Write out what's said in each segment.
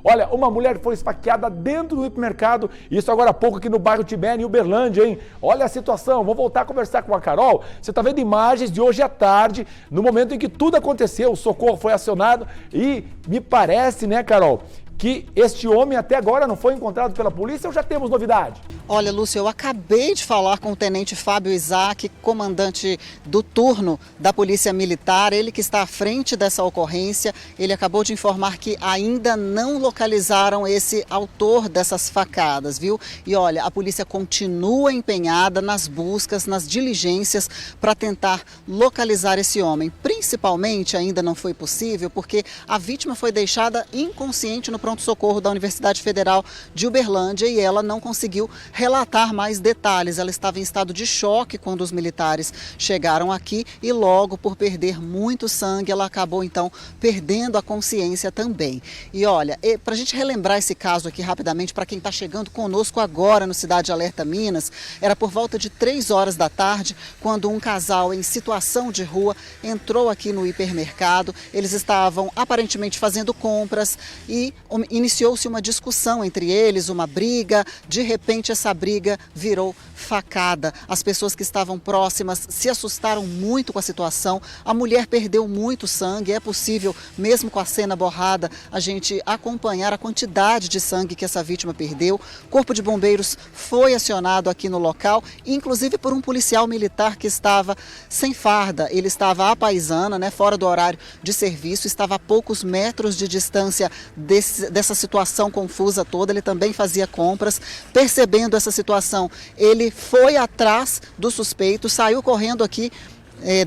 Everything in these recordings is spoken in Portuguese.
Olha, uma mulher foi esfaqueada dentro do hipermercado, isso agora há pouco aqui no bairro Tibério, em Uberlândia, hein? Olha a situação, vou voltar a conversar com a Carol. Você está vendo imagens de hoje à tarde, no momento em que tudo aconteceu, o socorro foi acionado e me parece, né, Carol, que este homem até agora não foi encontrado pela polícia ou já temos novidade? Olha, Lúcio, eu acabei de falar com o tenente Fábio Isaac, comandante do turno da Polícia Militar, ele que está à frente dessa ocorrência. Ele acabou de informar que ainda não localizaram esse autor dessas facadas, viu? E olha, a polícia continua empenhada nas buscas, nas diligências para tentar localizar esse homem. Principalmente ainda não foi possível porque a vítima foi deixada inconsciente no pronto-socorro da Universidade Federal de Uberlândia e ela não conseguiu relatar mais detalhes. Ela estava em estado de choque quando os militares chegaram aqui e logo por perder muito sangue, ela acabou então perdendo a consciência também. E olha, para a gente relembrar esse caso aqui rapidamente, para quem está chegando conosco agora no Cidade Alerta Minas, era por volta de 3 horas da tarde, quando um casal em situação de rua entrou aqui no hipermercado. Eles estavam aparentemente fazendo compras e iniciou-se uma discussão entre eles, uma briga. De repente essa briga virou facada. As pessoas que estavam próximas se assustaram muito com a situação. A mulher perdeu muito sangue. É possível, mesmo com a cena borrada, a gente acompanhar a quantidade de sangue que essa vítima perdeu. O Corpo de Bombeiros foi acionado aqui no local, inclusive por um policial militar que estava sem farda. Ele estava à paisana, né, fora do horário de serviço, estava a poucos metros de distância dessa situação confusa toda. Ele também fazia compras. Percebendo essa situação, ele foi atrás do suspeito, saiu correndo aqui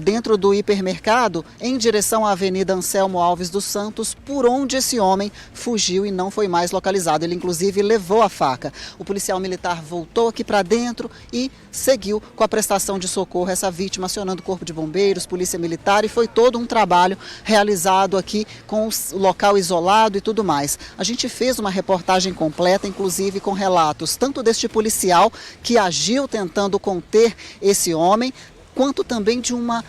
dentro do hipermercado em direção à Avenida Anselmo Alves dos Santos, por onde esse homem fugiu e não foi mais localizado. Ele inclusive levou a faca. O policial militar voltou aqui para dentro e seguiu com a prestação de socorro a essa vítima, acionando o Corpo de Bombeiros, Polícia Militar, e foi todo um trabalho realizado aqui com o local isolado e tudo mais. A gente fez uma reportagem completa, inclusive com relatos tanto deste policial que agiu tentando conter esse homem, quanto também de uma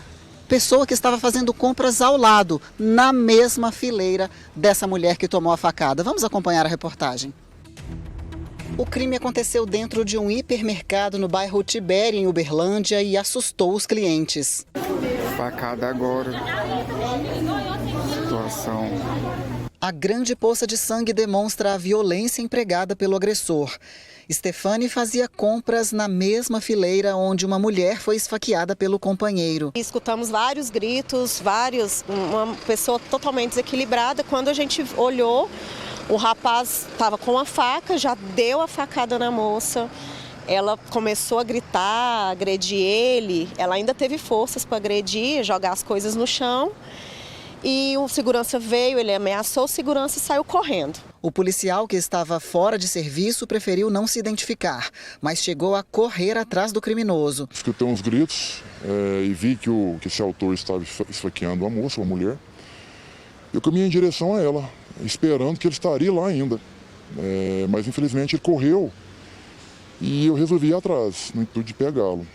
pessoa que estava fazendo compras ao lado, na mesma fileira dessa mulher que tomou a facada. Vamos acompanhar a reportagem. O crime aconteceu dentro de um hipermercado no bairro Tibério, em Uberlândia, e assustou os clientes. Facada agora. Situação. A grande poça de sangue demonstra a violência empregada pelo agressor. Stefane fazia compras na mesma fileira onde uma mulher foi esfaqueada pelo companheiro. Escutamos vários gritos, uma pessoa totalmente desequilibrada. Quando a gente olhou, o rapaz estava com a faca, já deu a facada na moça. Ela começou a gritar, agredir ele. Ela ainda teve forças para agredir, jogar as coisas no chão. E o segurança veio, ele ameaçou o segurança e saiu correndo. O policial, que estava fora de serviço, preferiu não se identificar, mas chegou a correr atrás do criminoso. Escutei uns gritos e vi que esse autor estava esfaqueando uma moça, uma mulher. Eu caminhei em direção a ela, esperando que ele estaria lá ainda. Mas infelizmente ele correu e eu resolvi ir atrás, no intuito de pegá-lo.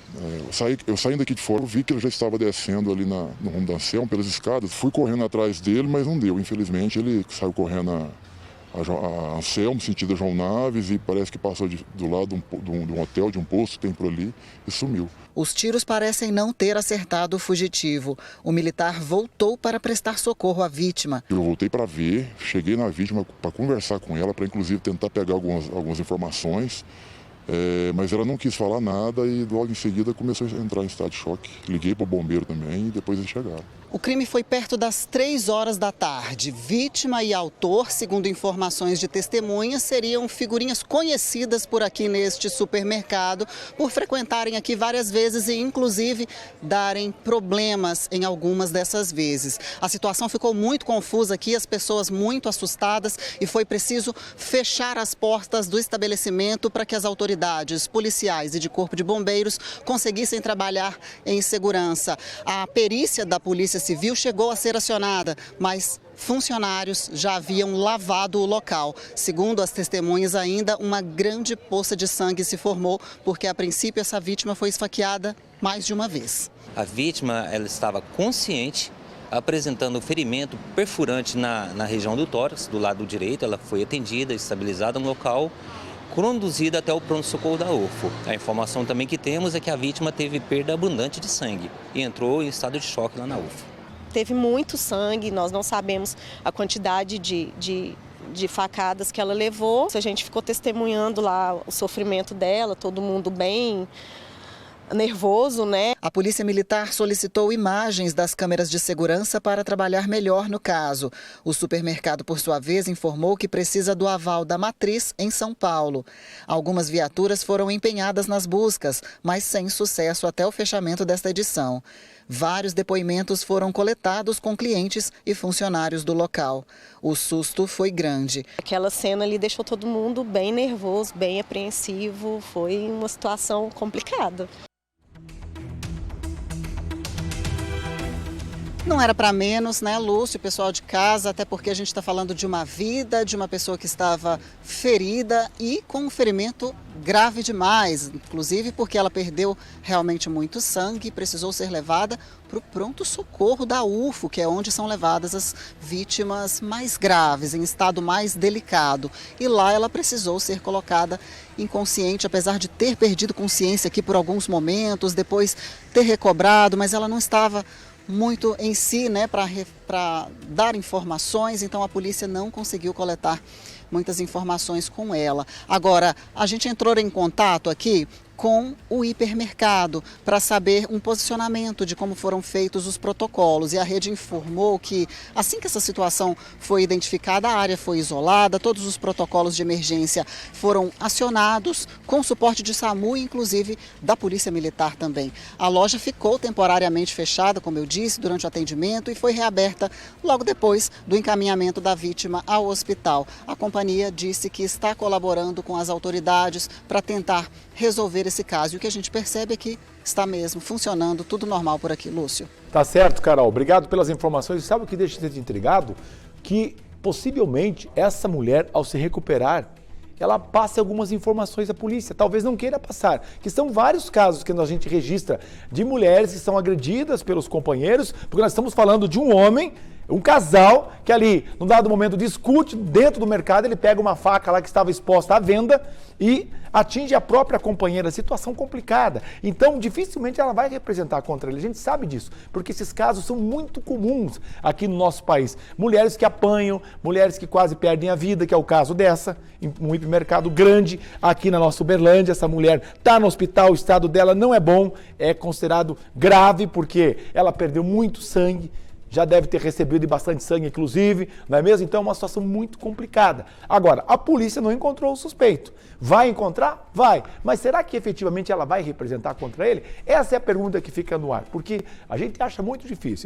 Eu saindo daqui de fora, vi que ele já estava descendo ali no rumo da Anselmo, pelas escadas. Fui correndo atrás dele, mas não deu. Infelizmente ele saiu correndo a Anselmo, sentido João Naves, e parece que passou do lado de um hotel, de um posto que tem por ali, e sumiu. Os tiros parecem não ter acertado o fugitivo. O militar voltou para prestar socorro à vítima. Eu voltei para ver, cheguei na vítima para conversar com ela, para inclusive tentar pegar algumas informações. Mas ela não quis falar nada e logo em seguida começou a entrar em estado de choque. Liguei para o bombeiro também e depois eles chegaram. O crime foi perto das 3 horas da tarde. Vítima e autor, segundo informações de testemunhas, seriam figurinhas conhecidas por aqui neste supermercado, por frequentarem aqui várias vezes e inclusive darem problemas em algumas dessas vezes. A situação ficou muito confusa aqui, as pessoas muito assustadas, e foi preciso fechar as portas do estabelecimento para que as autoridades policiais e de Corpo de Bombeiros conseguissem trabalhar em segurança. A perícia da Polícia Civil chegou a ser acionada, mas funcionários já haviam lavado o local. Segundo as testemunhas, ainda uma grande poça de sangue se formou, porque a princípio essa vítima foi esfaqueada mais de uma vez. A vítima, ela estava consciente, apresentando ferimento perfurante na região do tórax, do lado direito. Ela foi atendida, estabilizada no local, conduzida até o pronto-socorro da UFO. A informação também que temos é que a vítima teve perda abundante de sangue e entrou em estado de choque lá na UFO. Teve muito sangue, nós não sabemos a quantidade de facadas que ela levou. A gente ficou testemunhando lá o sofrimento dela, todo mundo bem nervoso, né? A Polícia Militar solicitou imagens das câmeras de segurança para trabalhar melhor no caso. O supermercado, por sua vez, informou que precisa do aval da Matriz em São Paulo. Algumas viaturas foram empenhadas nas buscas, mas sem sucesso até o fechamento desta edição. Vários depoimentos foram coletados com clientes e funcionários do local. O susto foi grande. Aquela cena ali deixou todo mundo bem nervoso, bem apreensivo. Foi uma situação complicada. Não era para menos, né, Lúcio, pessoal de casa, até porque a gente está falando de uma vida, de uma pessoa que estava ferida e com um ferimento grave demais, inclusive porque ela perdeu realmente muito sangue e precisou ser levada para o pronto-socorro da UFO, que é onde são levadas as vítimas mais graves, em estado mais delicado. E lá ela precisou ser colocada inconsciente, apesar de ter perdido consciência aqui por alguns momentos, depois ter recobrado, mas ela não estava muito em si, né, para dar informações, então a polícia não conseguiu coletar muitas informações com ela. Agora, a gente entrou em contato aqui com o hipermercado para saber um posicionamento de como foram feitos os protocolos. E a rede informou que, assim que essa situação foi identificada, a área foi isolada, todos os protocolos de emergência foram acionados, com suporte de SAMU e, inclusive, da Polícia Militar também. A loja ficou temporariamente fechada, como eu disse, durante o atendimento e foi reaberta logo depois do encaminhamento da vítima ao hospital. A companhia disse que está colaborando com as autoridades para tentar resolver esse caso. E o que a gente percebe é que está mesmo funcionando tudo normal por aqui, Lúcio. Tá certo, Carol. Obrigado pelas informações. Sabe o que deixa a gente intrigado? Que possivelmente essa mulher, ao se recuperar, ela passe algumas informações à polícia. Talvez não queira passar, que são vários casos que a gente registra de mulheres que são agredidas pelos companheiros, porque nós estamos falando de um homem, um casal, que ali, num dado momento, discute dentro do mercado, ele pega uma faca lá que estava exposta à venda e atinge a própria companheira. Situação complicada. Então, dificilmente ela vai representar contra ele. A gente sabe disso, porque esses casos são muito comuns aqui no nosso país. Mulheres que apanham, mulheres que quase perdem a vida, que é o caso dessa, um hipermercado grande aqui na nossa Uberlândia. Essa mulher está no hospital, o estado dela não é bom, é considerado grave, porque ela perdeu muito sangue, já deve ter recebido bastante sangue, inclusive, não é mesmo? Então é uma situação muito complicada. Agora, a polícia não encontrou o suspeito. Vai encontrar? Vai. Mas será que efetivamente ela vai representar contra ele? Essa é a pergunta que fica no ar, porque a gente acha muito difícil.